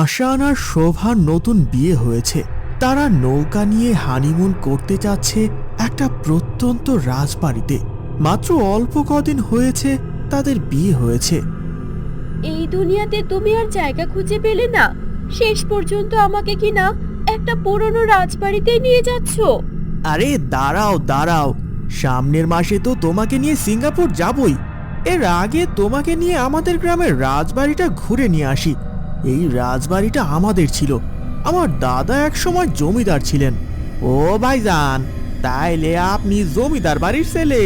হাসান আর শোভার নতুন বিয়ে হয়েছে। তারা নৌকা নিয়ে হানিমুন করতে যাচ্ছে একটা প্রত্যন্ত রাজবাড়িতে। মাত্র অল্প কদিন হয়েছে তাদের বিয়ে হয়েছে। এই দুনিয়াতে তুমি আর জায়গা খুঁজে পেলে না, শেষ পর্যন্ত আমাকে কি না একটা পুরনো রাজবাড়িতে নিয়ে যাচ্ছ? আরে দাঁড়াও দাঁড়াও, সামনের মাসে তো তোমাকে নিয়ে সিঙ্গাপুর যাবই। এর আগে তোমাকে নিয়ে আমাদের গ্রামের রাজবাড়িটা ঘুরে নিয়ে আসি। এই রাজবাড়িটা আমাদের ছিল, আমার দাদা এক সময় জমিদার ছিলেন। ও ভাইজান, তাইলে আপনি জমিদার বাড়ির ছেলে?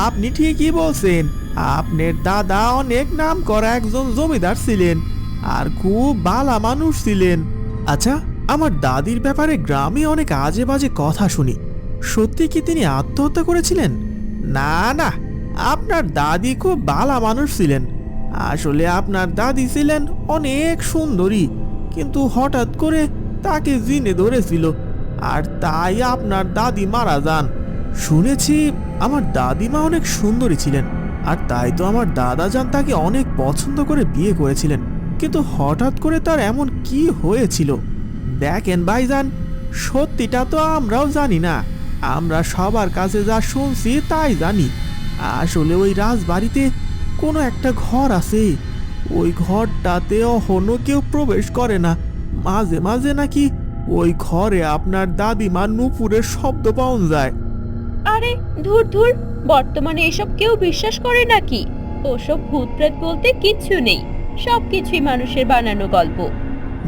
আপনি ঠিকই বলছেন, আপনার দাদা অনেক নাম করা একজন জমিদার ছিলেন আর খুব ভালো মানুষ ছিলেন। আচ্ছা, আমার দাদির ব্যাপারে গ্রামে অনেক আজে বাজে কথা শুনি, সত্যি কি তিনি আত্মহত্যা করেছিলেন? না না, আপনার দাদি খুব ভালো মানুষ ছিলেন। আসলে আপনার দাদি ছিলেন অনেক সুন্দরী, কিন্তু হঠাৎ করে তাকে জিনে ধরেছিল, আর তাই আপনার দাদি মারা যান। শুনেছি আমার দাদিমা অনেক সুন্দরী ছিলেন, আর তাই তো আমার দাদাজান তাকে অনেক পছন্দ করে বিয়ে করেছিলেন। কিন্তু হঠাৎ করে তার এমন কি হয়েছিল? দেখেন ভাইজান, সত্যিটা তো আমরাও জানি না, আমরা সবার কাছে যা শুনছি তাই জানি। আসলে ওই রাজবাড়িতে কোনো একটা ঘর আছে, ওই ঘরটাতে অহনো কেউ প্রবেশ করে না। মাঝে মাঝে নাকি ওই ঘরে আপনার দাদিমার নুপুরের শব্দ পাওয়া যায়। আরে ধুর ধুর, বর্তমানে এসব কেউ বিশ্বাস করে নাকি? ওসব ভূত প্রেত বলতে কিচ্ছু নেই, সবকিছুই মানুষের বানানো গল্প।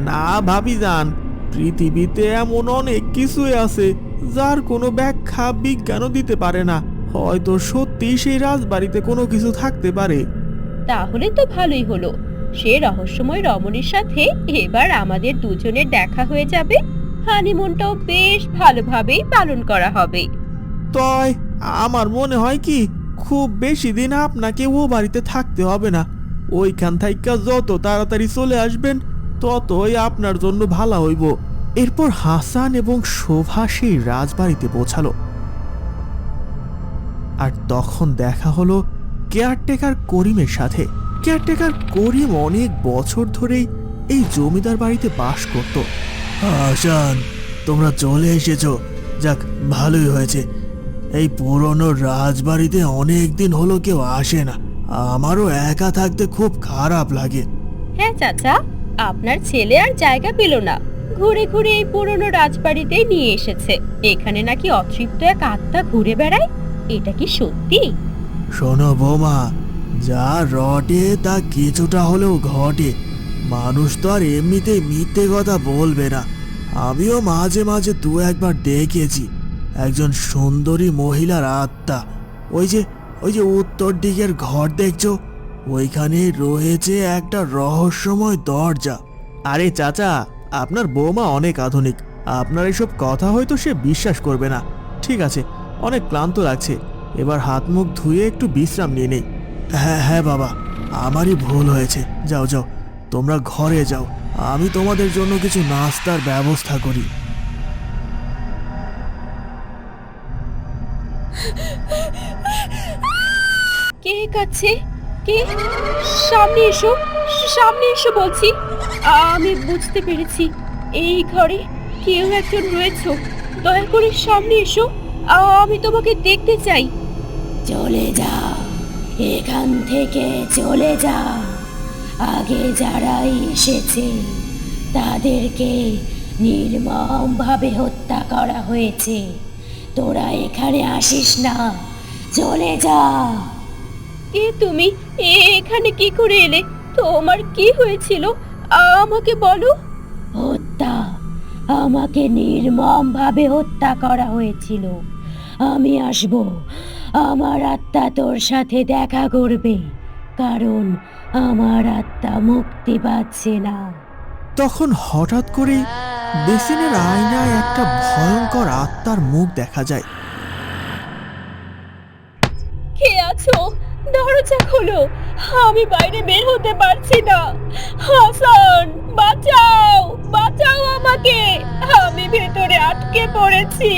না ভাবিজান, পৃথিবীতে এমন অনেক কিছুই আছে যার কোনো ব্যাখ্যা বিজ্ঞানও দিতে পারে না। হয়তো সত্যি সেই রাজবাড়িতে কোনো কিছু থাকতে পারে। তাহলে তো ভালোই হলো, সে রহস্যময় রমণীর সাথে এবার আমাদের দুজনের দেখা হয়ে যাবে, হানিমুনটাও বেশ ভালোভাবেই পালন করা হবে। তয় আমার মনে হয় কি, খুব বেশি দিন আপনাকে ও বাড়িতে থাকতে হবে না। ওইখান থেকে যত তাড়াতাড়ি চলে আসবেন ততই আপনার জন্য ভালো হইব। এরপর হাসান এবং শোভা সেই রাজবাড়িতে পৌঁছালো, আর তখন দেখা হলো কেয়ারটেকার করিমের সাথে। কেয়ারটেকার করিম অনেক বছর ধরেই এই জমিদার বাড়িতে বাস করত। হাসান, তোমরা চলে এসেছো, যাক ভালোই হয়েছে। এই পুরনো রাজবাড়িতে অনেক দিন হলো কেউ আসে না, আমারও একা থাকতে খুব খারাপ লাগে। হ্যাঁ চাচা, আপনার ছেলে আর জায়গা পেল না, ঘুরে ঘুরে এই পুরনো রাজবাড়িতেই নিয়ে এসেছে। এখানে নাকি অতৃপ্ত এক আত্মা ঘুরে বেড়ায়, এটা কি সত্যি? শোনো বৌমা, যা রটে তা কিছুটা হলেও ঘটে। মানুষ তো আর এমনিতেই মিথ্যে কথা বলবে না। আমিও মাঝে মাঝে দু একবার দেখেছি একজন সুন্দরী মহিলার আত্মা। ওই যে উত্তর দিকের ঘর দেখছো, ওইখানে রয়েছে একটা রহস্যময় দরজা। আরে চাচা, আপনার বৌমা অনেক আধুনিক, আপনার এসব কথা হয়তো সে বিশ্বাস করবে না। ঠিক আছে, অনেক ক্লান্ত লাগছে, এবার হাত মুখ ধুয়ে একটু বিশ্রাম নিয়ে নেই। হ্যাঁ হ্যাঁ বাবা, আমারই ভুল হয়েছে। যাও যাও, তোমরা ঘরে যাও, আমি তোমাদের জন্য কিছু নাস্তার ব্যবস্থা করি। কে কাছে? কে? সামনে এসো, সামনে এসো বলছি। আমি বুঝতে পেরেছি, এই ঘরে কেউ একজন রয়েছে। দয়া করে সামনে এসো, আমি তোমাকে দেখতে চাই। চলে যা, এখান থেকে চলে যা। আগে যারা এসেছে তাদেরকে নির্মমভাবে হত্যা করা হয়েছে, তোরা এখানে আসিস না, চলে যা। কে তুমি? এখানে কি করে এলে? তোমার কি হয়েছিল আমাকে বলো। হত্যা? আমাকে নির্মমভাবে হত্যা করা হয়েছিল। আমি আসব, আমার আত্মা তোর সাথে দেখা করবে, কারণ আমার আত্মা মুক্তি পাচ্ছে না। তখন হঠাৎ করে বেসিনের আয়নায় একটা ভয়ঙ্কর আত্মার মুখ দেখা যায়। কে আছো? দরজা খোলো, আমি বাইরে বের হতে পারছি না। হাসান, বাঁচাও, বাঁচাও আমাকে, আমি ভেতরে আটকে পড়েছি।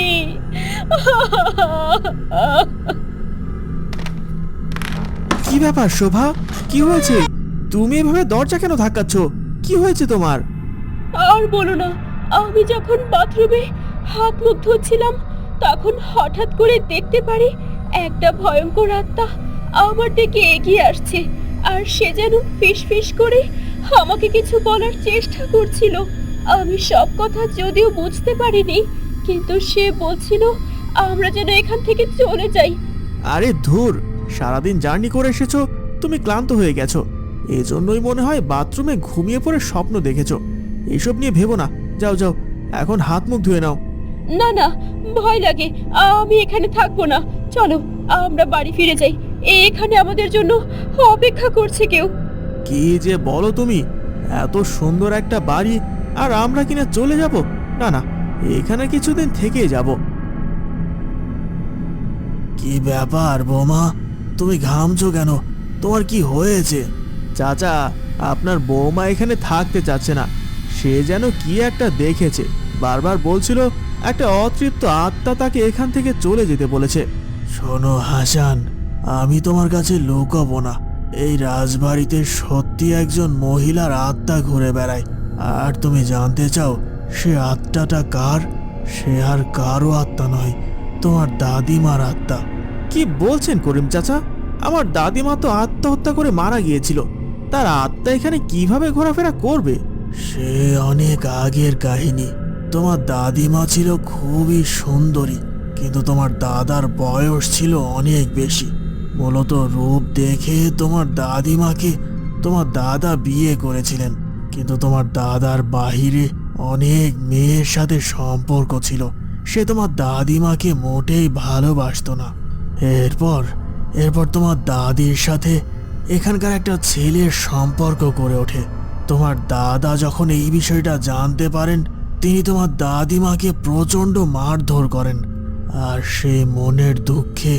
কি ব্যাপার শোভা, কি হয়েছে? তুমি এভাবে দরজা কেন ধাক্কাচ্ছ? কি হয়েছে তোমার? আর বলো না, আমি যখন বাথরুমে হাত মুখ ধুচ্ছিলাম তখন হঠাৎ করে দেখতে পারি একটা ভয়ঙ্কর আত্মা আমার দিকে এগিয়ে আসছে, আর সে যেন ফিসফিস করে আমাকে কিছু বলার চেষ্টা করছিল। আমি সব কথা যদিও বুঝতে পারিনি, কিন্তু সে বলছিল আমরা যেন এখান থেকে চলে যাই। আরে ধুর, সারাদিন জার্নি করে এসেছো, তুমি ক্লান্ত হয়ে গেছো, এজন্যই মনে হয় বাথরুমে ঘুমিয়ে পড়ে স্বপ্ন দেখেছো। এসব নিয়ে ভেবো না, যাও যাও, এখন হাত মুখ ধুয়ে নাও। না না, ভয় লাগে, আমি এখানে থাকবো না। চলো আমরা বাড়ি ফিরে যাই, এখানে আমাদের জন্য অপেক্ষা করছে কেউ। কি যে বলো তুমি, এত সুন্দর একটা বাড়ি আর আমরা কিনা চলে যাব? না না, এখানে কিছুদিন থেকেই যাব। কি ব্যাপার বৌমা, তুমি ঘামছো কেন? তোমার কি হয়েছে? চাচা, আপনার বৌমা এখানে থাকতে চাচ্ছে না। সে যেন কি একটা দেখেছে, বারবার বলছিল একটা অতৃপ্ত আত্মা তাকে এখান থেকে চলে যেতে বলেছে। শোনো হাসান, আমি তোমার কাছে লুকাবো না, এই রাজবাড়িতে সত্যি একজন মহিলার আত্মা ঘুরে বেড়ায়। আর তুমি জানতে চাও সে আত্মাটা কার? সে আর কারো আত্মা নয়, তোমার দাদিমার আত্মা। কি বলছেন করিম চাচা? আমার দাদিমা তো আত্মহত্যা করে মারা গিয়েছিল, তার আত্মা এখানে কিভাবে ঘোরাফেরা করবে? সে অনেক আগের কাহিনী। তোমার দাদিমা ছিল খুবই সুন্দরী, কিন্তু তোমার দাদার বয়স ছিল অনেক বেশি। মূলত রূপ দেখে তোমার দাদিমাকে তোমার দাদা বিয়ে করেছিলেন, কিন্তু তোমার দাদার বাহিরে অনেক মেয়ের সাথে সম্পর্ক ছিল। সে তোমার দাদিমাকে মোটেই ভালোবাসতো না। এরপর এরপর তোমার দাদির সাথে এখানকার একটা ছেলের সম্পর্ক করে ওঠে। তোমার দাদা যখন এই বিষয়টা জানতে পারেন, তিনি তোমার দাদিমাকে প্রচণ্ড মারধর করেন, আর সেই মনের দুঃখে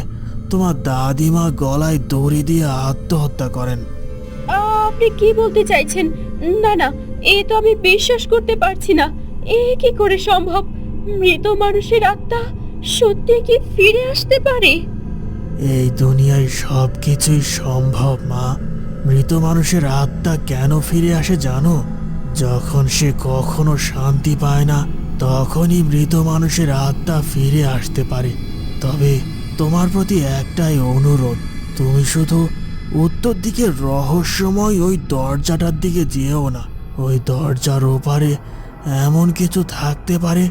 তোমার দাদিমা গলায় দড়ি দিয়ে আত্মহত্যা করেন। আপনি কি বলতে চাইছেন? না না, এ তো আমি বিশ্বাস করতে পারছি না। এ কি করে সম্ভব? মৃত মানুষের আত্মা সত্যি কি ফিরে আসতে পারে? এই দুনিয়ায় সব কিছুই সম্ভব মা। মৃত মানুষের আত্মা কেন ফিরে আসে জানো? যখন সে কখনো শান্তি পায় না, তখনই মৃত মানুষের আত্মা ফিরে আসতে পারে। তবে তোমার প্রতি একটাই অনুরোধ, তুমি শুধু উত্তর দিকের রহস্যময় ওই দরজাটার দিকে যেও না। ওই দরজার ওপারে এমন কিছু থাকতে পারে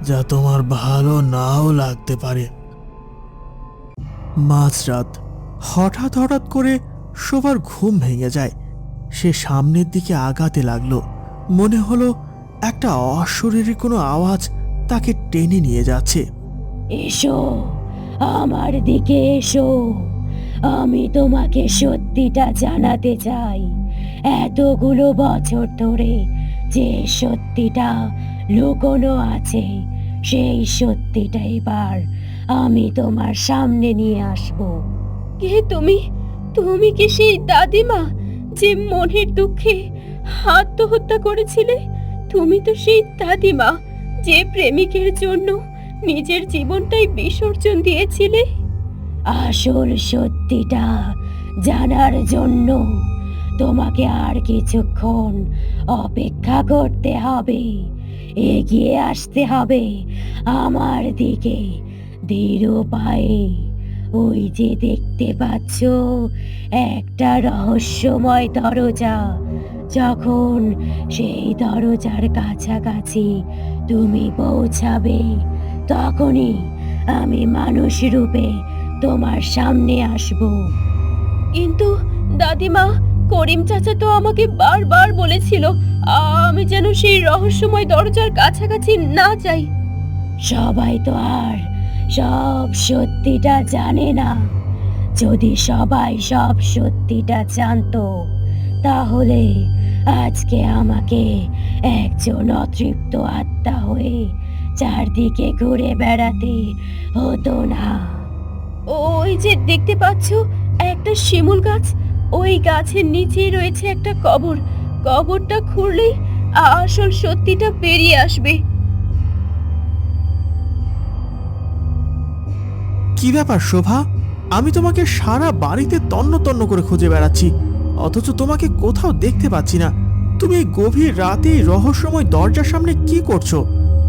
যা তোমার ভালো নাও লাগতে পারে। মাঝরাত হঠাৎ হঠাৎ করে শোবার ঘুম ভেঙে যায়। সে সামনের দিকে আগাতে লাগলো। মনে হলো একটা অশরীরী কোনো আওয়াজ তাকে টেনে নিয়ে যাচ্ছে। এসো, আমার দিকে এসো, আমি তোমাকে সত্যিটা জানাতে চাই। এতগুলো বছর ধরে যে সত্যিটা লুকোনো আছে, সেই সত্যিটা এবার আমি তোমার সামনে নিয়ে আসব। কে তুমি? তুমি কি সেই দাদিমা যে মনের দুঃখে আত্মহত্যা করেছিলে? তুমি তো সেই দাদিমা যে প্রেমিকের জন্য নিজের জীবনটাই বিসর্জন দিয়েছিলে। আসল সত্যিটা জানার জন্য তোমাকে আর কিছুক্ষণ অপেক্ষা করতে হবে। এগিয়ে আসতে হবে আমার দিকে ধীর পায়ে। ওই যে দেখতে পাচ্ছ একটা রহস্যময় দরজা, যখন সেই দরজার কাছাকাছি তুমি পৌঁছাবে, তখনই আমি মানুষ রূপে তোমার সামনে আসব। কিন্তু দাদিমা, করিম চাচা তো আমাকে বারবার বলেছিল আমি যেন সেই রহস্যময় দরজার কাছাকাছি না যাই। সবাই তো আর সব সত্যিটা জানে না। যদি সবাই সব সত্যিটা জানতো, তাহলে আজকে আমাকে একজন অতৃপ্ত আত্মা হয়ে চারদিকে ঘুরে বেড়াতে হতো না। ওই যে দেখতে পাচ্ছ একটা শিমুল গাছ, ওই গাছের নিচেই রয়েছে একটা কবর। কবরটা খুঁড়লেই আসল সত্যিটা বেরিয়ে আসবে। কি ব্যাপার শোভা, আমি তোমাকে সারা বাড়িতে তন্ন তন্ন করে খুঁজে বেড়াচ্ছি, অথচ তোমাকে কোথাও দেখতে পাচ্ছি না। তুমি এই গভীর রাতে এই রহস্যময় দরজার সামনে কি করছো?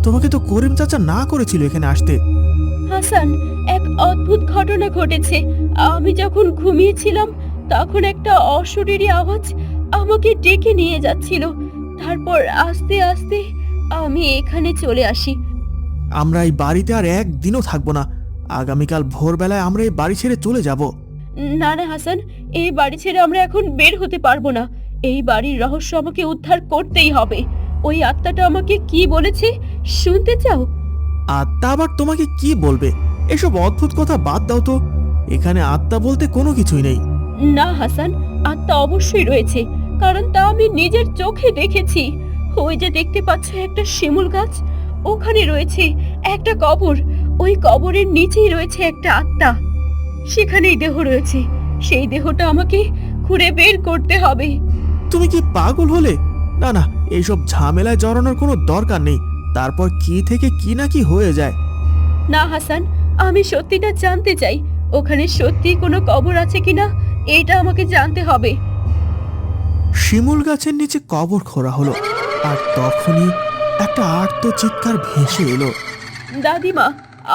তোমাকে তো করিম চাচা না করেছিল এখানে আসতে। হাসান, এক অদ্ভুত ঘটনা ঘটেছে। আমি যখন ঘুমিয়েছিলাম তখন একটা অশরীরী আওয়াজ আমাকে ডেকে নিয়ে যাচ্ছিল। তারপর আস্তে আস্তে আমি এখানে চলে আসি। আমরা এই বাড়িতে আর একদিনও থাকবো না। আগামীকাল ভোরবেলায় আমরা এই বাড়ি ছেড়ে চলে যাব। না না হাসান, এই বাড়ি ছেড়ে আমরা এখন বের হতে পারবো না। এই বাড়ির রহস্য আমাকে উদ্ধার করতেই হবে। ওই আত্মাটা আমাকে কি বলেছে শুনতে চাও? আত্মা আবার তোমাকে কি বলবে? এসব অদ্ভুত কথা বাদ দাও তো। এখানে আত্মা বলতে কোনো কিছুই নেই। না হাসান, আত্মা অবশ্যই রয়েছে, কারণ তা আমি নিজের চোখে দেখেছি। ওই যে দেখতে পাচ্ছ একটা শিমুল গাছ, ওখানে রয়েছে একটা কবর। ওই কবরের নিচেই রয়েছে একটা আত্মা। সেখানেই দেহ রয়েছে। সেই দেহটা আমাকে খুঁড়ে বের করতে হবে। তুমি কি পাগল হলে? না না, এইসব ঝামেলায় জড়ানোর কোনো দরকার নেই। তারপর কি থেকে কি না কি হয়ে যায়। না হাসান, আমি সত্যিটা জানতে চাই। ওখানে সত্যি কোনো কবর আছে কিনা এটা আমাকে জানতে হবে। শিমুল গাছের নিচে কবর খোঁড়া হলো, আর তখনই একটা আর্ত চিৎকার ভেসে এলো। দাদিমা,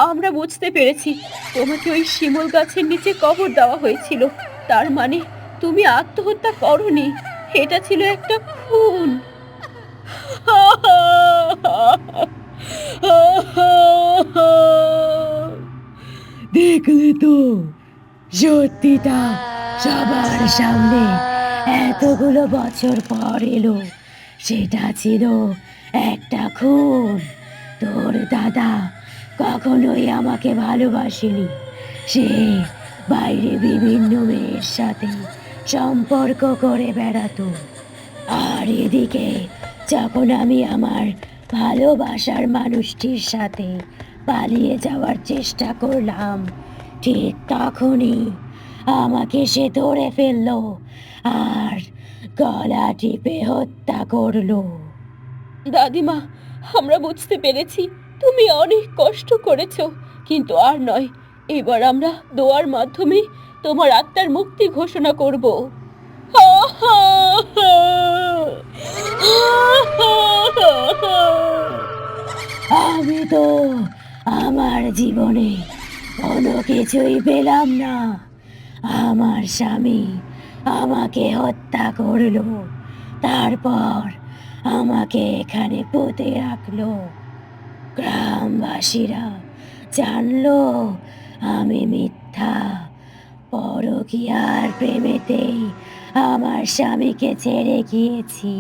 আমরা বুঝতে পেরেছি তোমাকে ওই শিমুল গাছের নিচে কবর দেওয়া হয়েছিল। তার মানে তুমি আত্মহত্যা করনি, এটা ছিল একটা খুন। দেখলে তো, সত্যিটা সবার সামনে এতগুলো বছর পর এলো। সেটা ছিল একটা খুন। তোর দাদা কখনোই আমাকে ভালোবাসেনি। সে বাইরে বিভিন্ন মেয়ের সাথে সম্পর্ক করে বেড়াতো। আর এদিকে যখন আমি আমার ভালোবাসার মানুষটির সাথে পালিয়ে যাওয়ার চেষ্টা করলাম, ঠিক তখনই আমাকে সে ধরে ফেললো আর গলা টিপে হত্যা করলো। দাদিমা, আমরা বুঝতে পেরেছি তুমি অনেক কষ্ট করেছো, কিন্তু আর নয়। এবার আমরা দোয়ার মাধ্যমে তোমার আত্মার মুক্তি ঘোষণা করব। আমি তো আমার জীবনে কোনো কিছুই পেলাম না। আমার স্বামী আমাকে হত্যা করলো, তারপর আমাকে এখানে পুঁতে রাখলো। গ্রামবাসীরা জানলো আমি মিথ্যা পরকীয়ার প্রেমেতেই আমার স্বামীকে ছেড়ে গিয়েছি।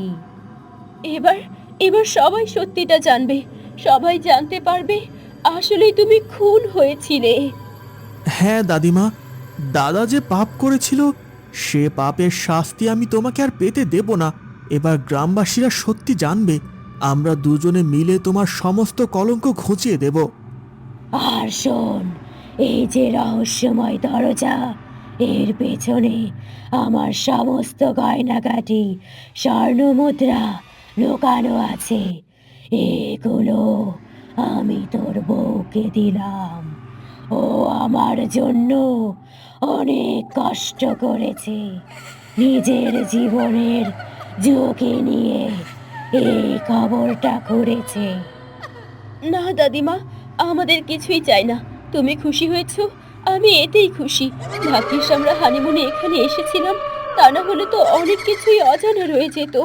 এবার এবার সবাই সত্যিটা জানবে। সবাই জানতে পারবে আসলেই তুমি খুন হয়েছিলে। হ্যাঁ দাদিমা, দাদা যে পাপ করেছিল সে পাপের শাস্তি আমি তোমাকে আর পেতে দেব না। এবার গ্রামবাসীরা সত্যি জানবে। আমরা দুজনে মিলে তোমার সমস্ত কলঙ্ক ঘুচিয়ে দেব। আর শোন, এই যে রহস্যময় দরজা, এর পেছনে আমার সমস্ত গয়নাগাটি স্বর্ণ মুদ্রা লুকানো আছে। এগুলো আমি তোর বউকে দিলাম। ও আমার জন্য অনেক কষ্ট করেছে, নিজের জীবনের ঝুঁকি নিয়ে এই খবরটা করেছে। না দাদিমা, আমাদের কিছুই চাই না। তুমি খুশি হয়েছো, আমি এতেই খুশি। ভাগ্যিস আমরা হানিমুনে এখানে এসেছিলাম, তা না হলে তো অনেক কিছুই অজানা রয়ে যেত।